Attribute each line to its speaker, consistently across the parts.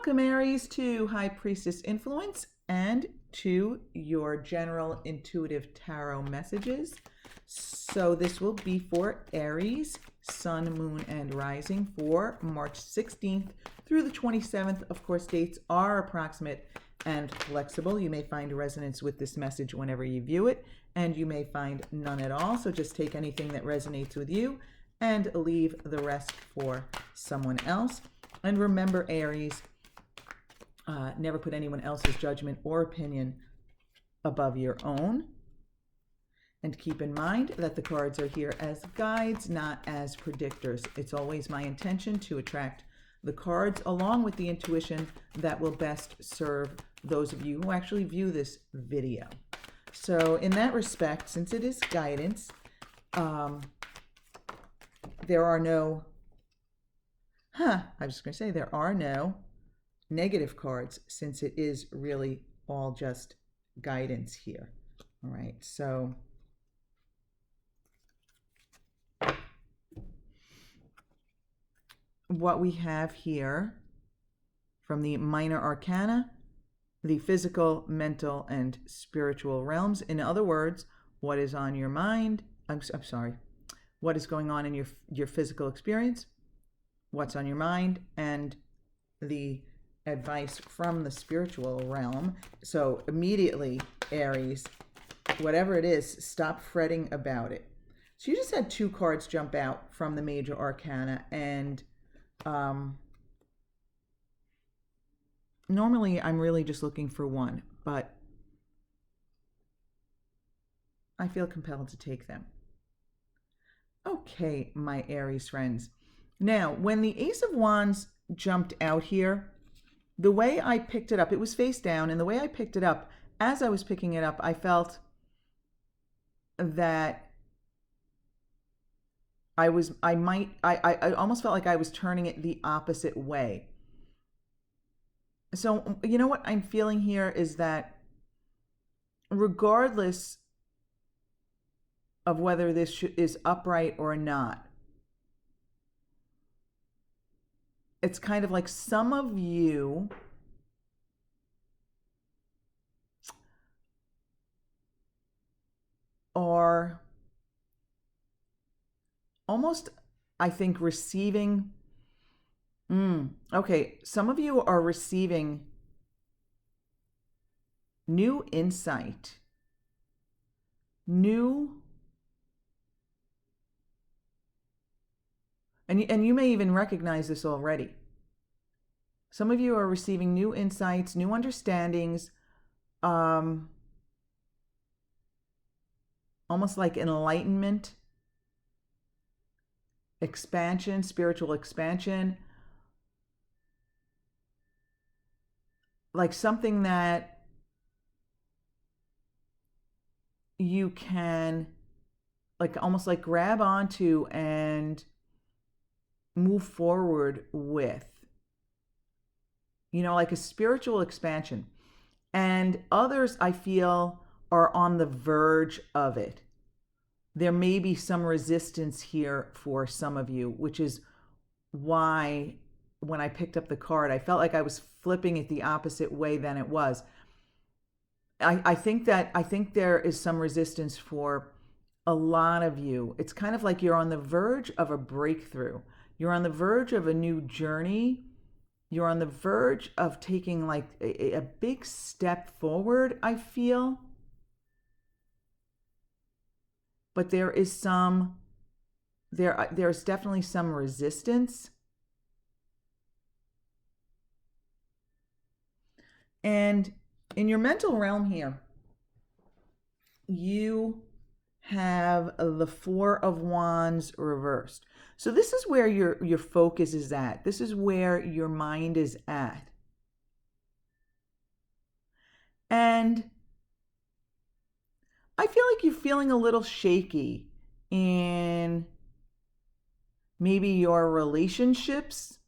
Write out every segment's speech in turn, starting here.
Speaker 1: Welcome, Aries, to High Priestess Influence and to your general intuitive tarot messages. So this will be for Aries, Sun, Moon, and Rising for March 16th through the 27th. Of course, dates are approximate and flexible. You may find resonance with this message whenever you view it, and you may find none at all. So just take anything that resonates with you and leave the rest for someone else. And remember, Aries, never put anyone else's judgment or opinion above your own. And keep in mind that the cards are here as guides, not as predictors. It's always my intention to attract the cards along with the intuition that will best serve those of you who actually view this video. So in that respect, since it is guidance, there are no there are no negative cards, since it is really all just guidance here. All right, so what we have here from the minor arcana, the physical, mental, and spiritual realms. In other words, what is on your mind? What is going on in your physical experience? What's on your mind? And the advice from the spiritual realm. So immediately, Aries, whatever it is, stop fretting about it. So you just had two cards jump out from the major arcana, and normally I'm really just looking for one, but I feel compelled to take them. Okay, my Aries friends. Now, when the Ace of Wands jumped out here, the way I picked it up, it was face down, and the way I picked it up, as I was picking it up, I felt that I almost felt like I was turning it the opposite way. So, you know what I'm feeling here is that regardless of whether this is upright or not, it's kind of like some of you are almost, I think, receiving, okay, some of you are receiving new insight, and you may even recognize this already. Some of you are receiving new insights, new understandings, almost like enlightenment, expansion, spiritual expansion, like something that you can almost like grab onto and move forward with, like a spiritual expansion. And others, I feel, are on the verge of it. There may be some resistance here for some of you, which is why when I picked up the card, I felt like I was flipping it the opposite way than it was. I think there is some resistance for a lot of you. It's kind of like you're on the verge of a breakthrough. You're on the verge of a new journey. You're on the verge of taking like a big step forward, I feel. But there's definitely some resistance. And in your mental realm here, you have the Four of Wands reversed. So this is where your focus is at. This is where your mind is at. And I feel like you're feeling a little shaky in maybe your relationships.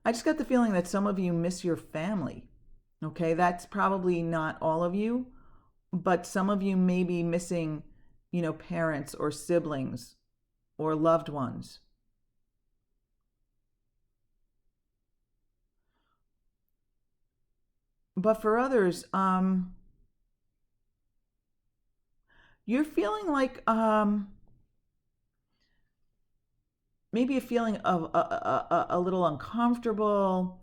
Speaker 1: I just got the feeling that some of you miss your family. Okay, that's probably not all of you, but some of you may be missing, parents or siblings or loved ones. But for others, you're feeling like maybe a feeling of a little uncomfortable,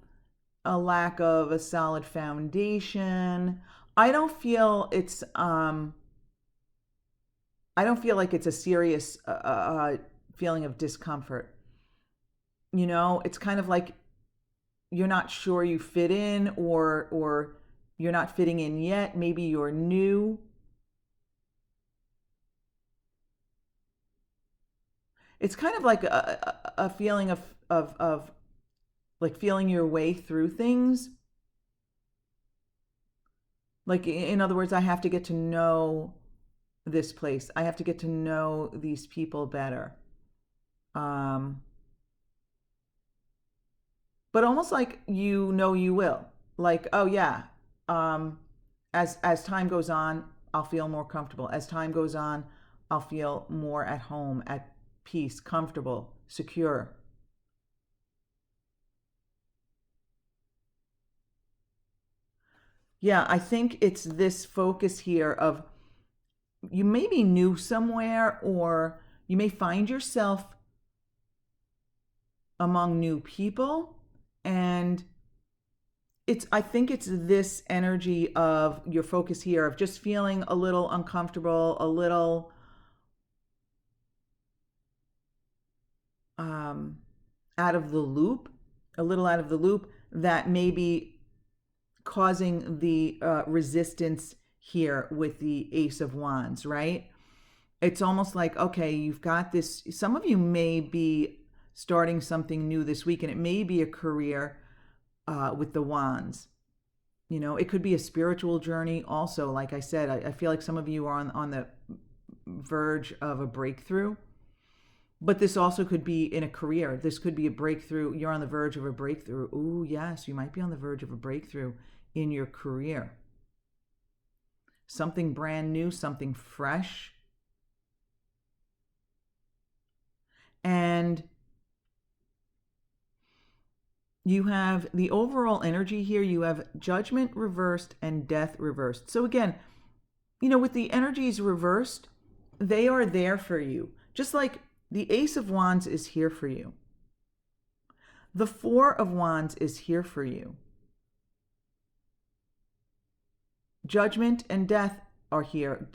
Speaker 1: a lack of a solid foundation. I don't feel it's I don't feel like it's a serious feeling of discomfort. You know, it's kind of like you're not sure you fit in, or you're not fitting in yet. Maybe you're new. It's kind of like a feeling of like feeling your way through things. Like, in other words, I have to get to know this place. I have to get to know these people better. Um, but almost like you will. Like, oh yeah, um, as time goes on, I'll feel more comfortable. As time goes on, I'll feel more at home, at peace, comfortable, secure. Yeah, I think it's this focus here of you may be new somewhere, or you may find yourself among new people, and it's I think it's this energy of your focus here of just feeling a little uncomfortable, a little um, out of the loop, a little out of the loop, that may be causing the resistance here with the Ace of Wands, right? It's almost like, okay, you've got this. Some of you may be starting something new this week, and it may be a career with the Wands. You know, it could be a spiritual journey also. Like I said, I feel like some of you are on the verge of a breakthrough. But this also could be in a career. This could be a breakthrough. You're on the verge of a breakthrough. Ooh, yes, you might be on the verge of a breakthrough in your career. Something brand new, something fresh. And you have the overall energy here. You have Judgment reversed and Death reversed. So again, you know, with the energies reversed, they are there for you. Just like the Ace of Wands is here for you. The Four of Wands is here for you. Judgment and Death are here.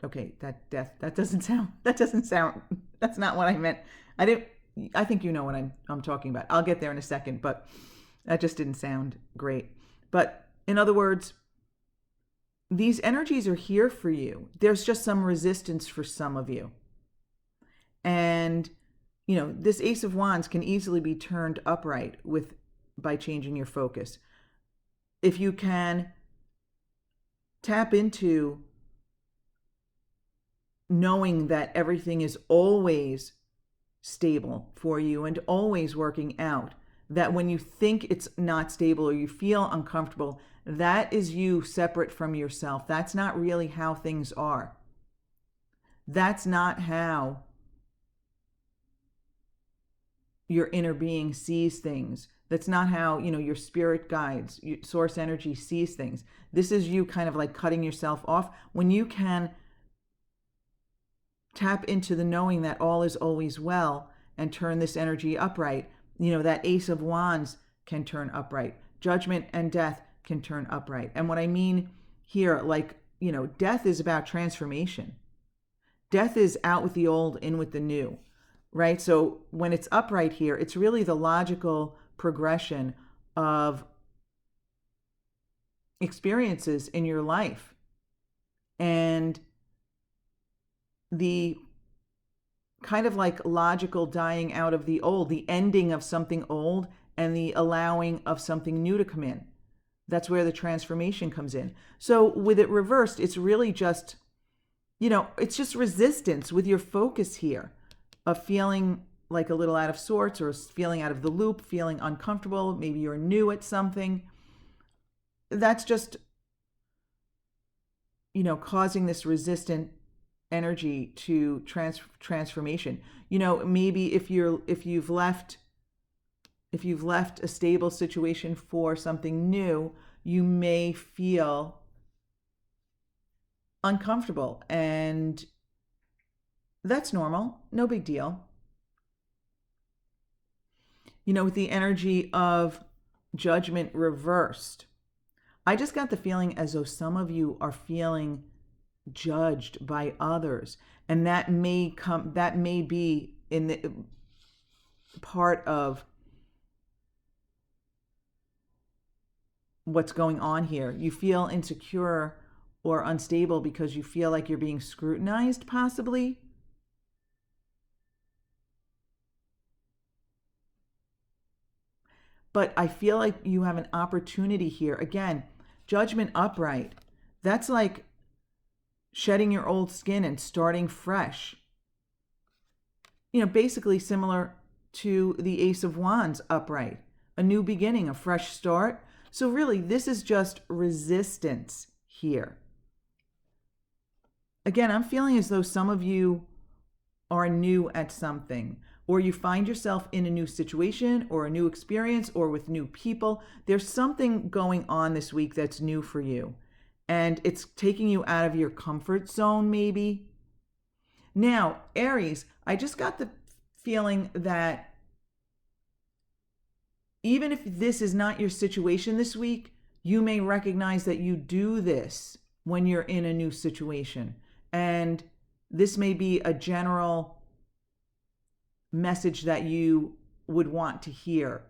Speaker 1: Okay, that doesn't sound, that's not what I meant. I think you know what I'm talking about. I'll get there in a second, but that just didn't sound great. But in other words, these energies are here for you. There's just some resistance for some of you. And, you know, this Ace of Wands can easily be turned upright by changing your focus. If you can tap into knowing that everything is always stable for you and always working out, that when you think it's not stable or you feel uncomfortable, that is you separate from yourself. That's not really how things are. That's not how your inner being sees things. That's not how, you know, your spirit guides, your source energy sees things. This is you kind of like cutting yourself off. When you can tap into the knowing that all is always well and turn this energy upright, you know, that Ace of Wands can turn upright. Judgment and Death can turn upright. And what I mean here, like, you know, Death is about transformation. Death is out with the old, in with the new, right? So when it's upright here, it's really the logical progression of experiences in your life, and the kind of like logical dying out of the old, the ending of something old and the allowing of something new to come in. That's where the transformation comes in. So with it reversed, it's really just, you know, it's just resistance with your focus here of feeling like a little out of sorts, or feeling out of the loop, feeling uncomfortable. Maybe you're new at something. That's just, you know, causing this resistant energy to transformation. You know, maybe if you've left a stable situation for something new, you may feel uncomfortable, and that's normal. No big deal. With the energy of judgment reversed, I just got the feeling as though some of you are feeling judged by others, and that may be in the part of what's going on here. You feel insecure or unstable because you feel like you're being scrutinized, possibly. But I feel like you have an opportunity here. Again, judgment upright. That's like shedding your old skin and starting fresh. Basically similar to the Ace of Wands upright. A new beginning, a fresh start. So really, this is just resistance here. Again, I'm feeling as though some of you are new at something, or you find yourself in a new situation or a new experience or with new people. There's something going on this week that's new for you, and it's taking you out of your comfort zone, maybe. Now, Aries, I just got the feeling that even if this is not your situation this week, you may recognize that you do this when you're in a new situation. And this may be a general message that you would want to hear.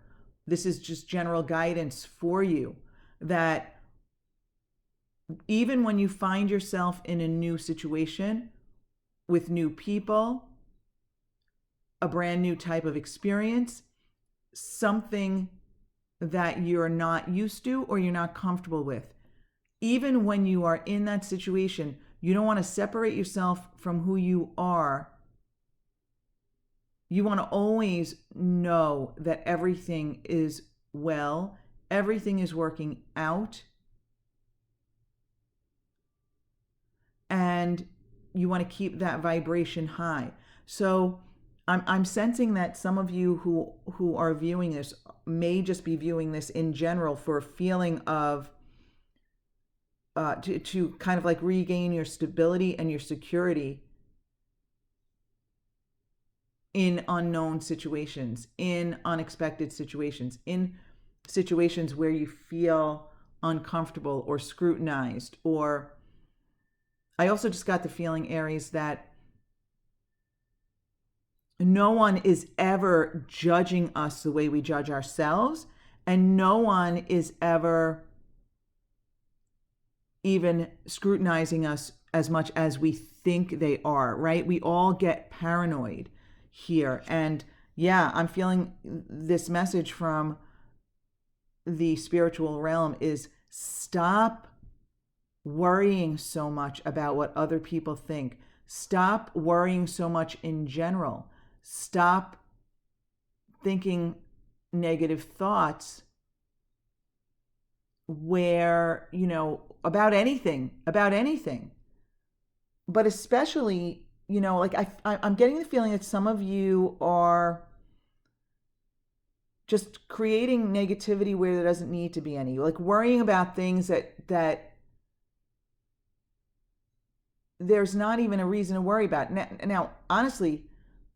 Speaker 1: This is just general guidance for you, that even when you find yourself in a new situation with new people, a brand new type of experience, something that you're not used to or you're not comfortable with, even when you are in that situation, you don't want to separate yourself from who you are. You want to always know that everything is well, everything is working out, and you want to keep that vibration high. So I'm sensing that some of you who are viewing this may just be viewing this in general for a feeling of to kind of like regain your stability and your security in unknown situations, in unexpected situations, in situations where you feel uncomfortable or scrutinized. Or I also just got the feeling, Aries, that no one is ever judging us the way we judge ourselves, and no one is ever even scrutinizing us as much as we think they are, right? We all get paranoid here. And yeah, I'm feeling this message from the spiritual realm is stop worrying so much about what other people think. Stop worrying so much in general. Stop thinking negative thoughts where, about anything. But especially, like I'm getting the feeling that some of you are just creating negativity where there doesn't need to be any, like worrying about things that there's not even a reason to worry about. Now, honestly,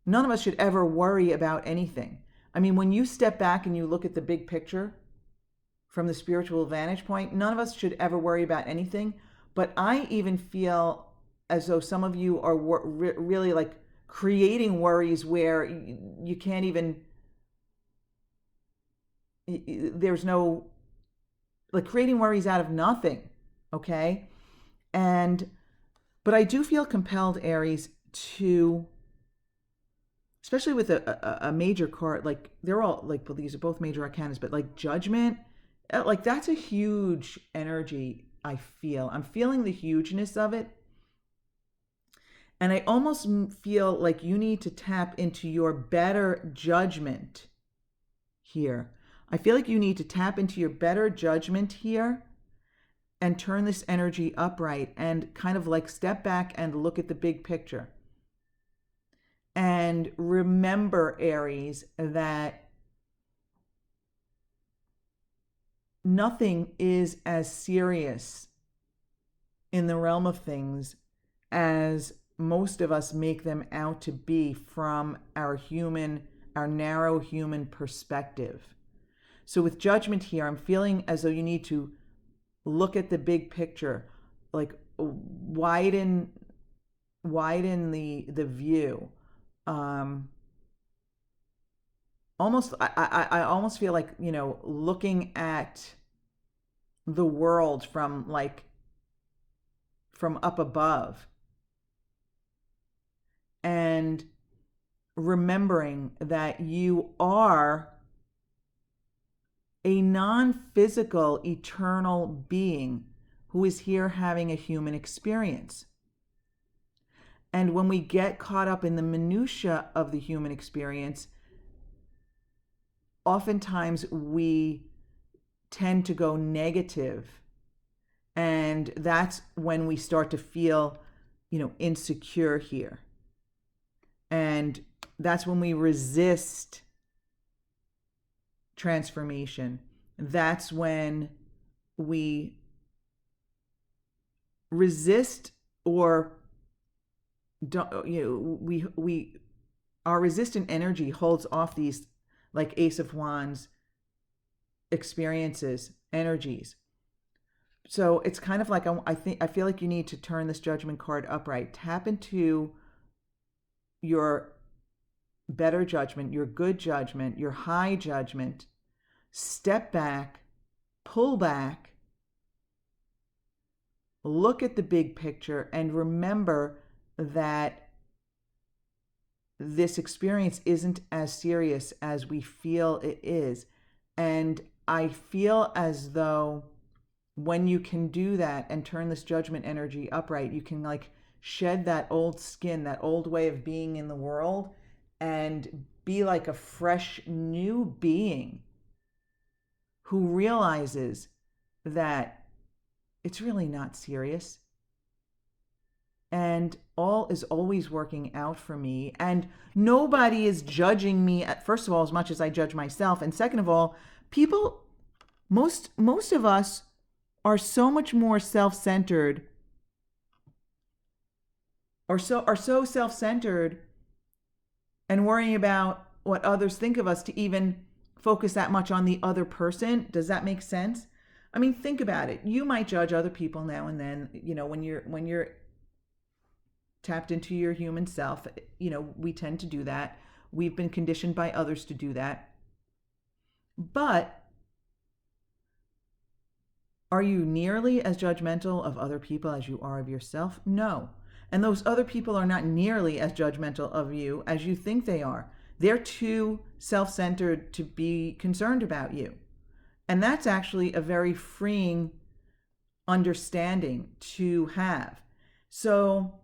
Speaker 1: none of us should ever worry about anything. I mean, when you step back and you look at the big picture from the spiritual vantage point, none of us should ever worry about anything. But I even feel as though some of you are really like creating worries where you can't even, there's no, like creating worries out of nothing, okay? But I do feel compelled, Aries, to, especially with a major card, like they're all like, well, these are both major arcanas, but like judgment, like that's a huge energy. I'm feeling the hugeness of it. And I almost feel like you need to tap into your better judgment here. I feel like you need to tap into your better judgment here and turn this energy upright and kind of like step back and look at the big picture. And remember, Aries, that nothing is as serious in the realm of things as most of us make them out to be from our narrow human perspective. So with judgment here, I'm feeling as though you need to look at the big picture, like widen the view. Almost, I almost feel like, looking at the world from up above, and remembering that you are a non-physical, eternal being who is here having a human experience. And when we get caught up in the minutia of the human experience, oftentimes we tend to go negative. And that's when we start to feel, insecure here. And that's when we resist transformation. That's when we resist, or don't, our resistant energy holds off these, like Ace of Wands experiences, energies. So it's kind of like, I feel like you need to turn this Judgment card upright. Tap into your better judgment, your good judgment, your high judgment. Step back, pull back, look at the big picture, and remember that this experience isn't as serious as we feel it is. And I feel as though when you can do that and turn this judgment energy upright, you can shed that old skin, that old way of being in the world, and be like a fresh new being who realizes that it's really not serious. And all is always working out for me. And nobody is judging me, first of all, as much as I judge myself. And second of all, people, most of us are so much more self-centered, are so self-centered and worrying about what others think of us to even focus that much on the other person. Does that make sense? I mean, think about it. You might judge other people now and then, when you're tapped into your human self, we tend to do that. We've been conditioned by others to do that. But are you nearly as judgmental of other people as you are of yourself? No. And those other people are not nearly as judgmental of you as you think they are. They're too self-centered to be concerned about you. And that's actually a very freeing understanding to have. So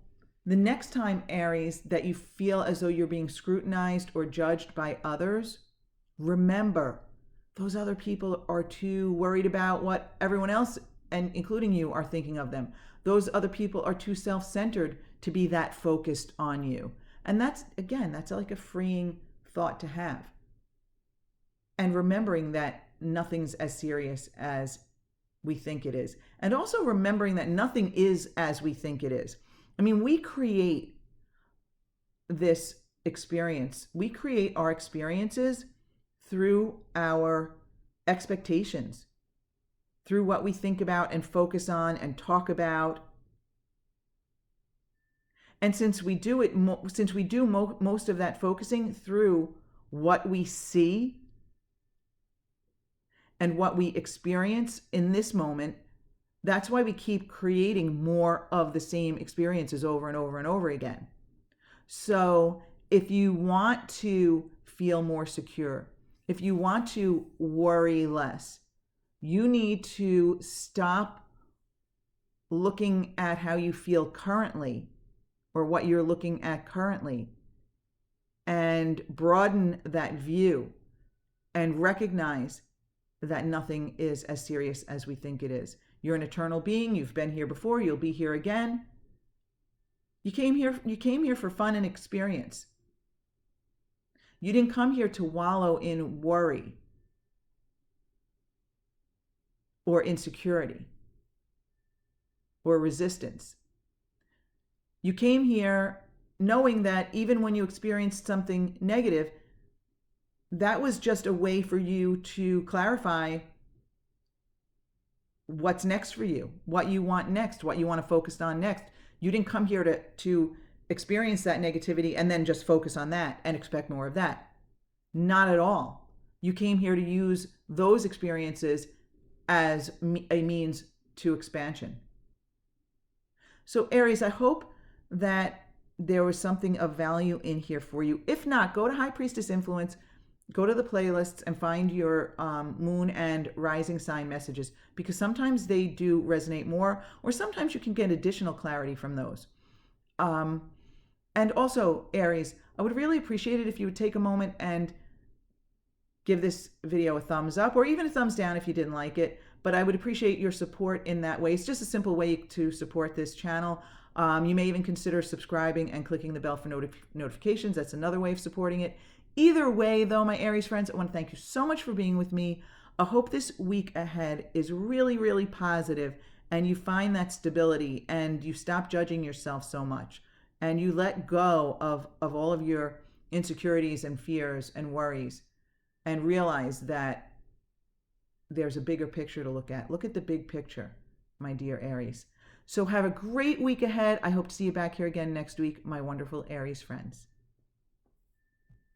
Speaker 1: the next time, Aries, that you feel as though you're being scrutinized or judged by others, remember, those other people are too worried about what everyone else, and including you, are thinking of them. Those other people are too self-centered to be that focused on you. And that's like a freeing thought to have. And remembering that nothing's as serious as we think it is. And also remembering that nothing is as we think it is. I mean, we create this experience. We create our experiences through our expectations, through what we think about and focus on and talk about. And since we do most of that focusing through what we see and what we experience in this moment, that's why we keep creating more of the same experiences over and over and over again. So if you want to feel more secure, if you want to worry less, you need to stop looking at how you feel currently, or what you're looking at currently, and broaden that view and recognize that nothing is as serious as we think it is. You're an eternal being. You've been here before. You'll be here again. You came here for fun and experience. You didn't come here to wallow in worry. or insecurity or resistance. You came here knowing that even when you experienced something negative, that was just a way for you to clarify what's next for you, what you want next, what you want to focus on next. You didn't come here to experience that negativity and then just focus on that and expect more of that. Not at all. You came here to use those experiences as a means to expansion. So Aries, I hope that there was something of value in here for you. If not, go to High Priestess Influence, go to the playlists and find your moon and rising sign messages, because sometimes they do resonate more, or sometimes you can get additional clarity from those. And also, Aries, I would really appreciate it if you would take a moment and give this video a thumbs up, or even a thumbs down if you didn't like it. But I would appreciate your support in that way. It's just a simple way to support this channel. You may even consider subscribing and clicking the bell for notifications. That's another way of supporting it. Either way, though, my Aries friends, I want to thank you so much for being with me. I hope this week ahead is really, really positive, and you find that stability, and you stop judging yourself so much, and you let go of all of your insecurities and fears and worries, and realize that there's a bigger picture to look at. Look at the big picture, my dear Aries. So have a great week ahead. I hope to see you back here again next week, my wonderful Aries friends.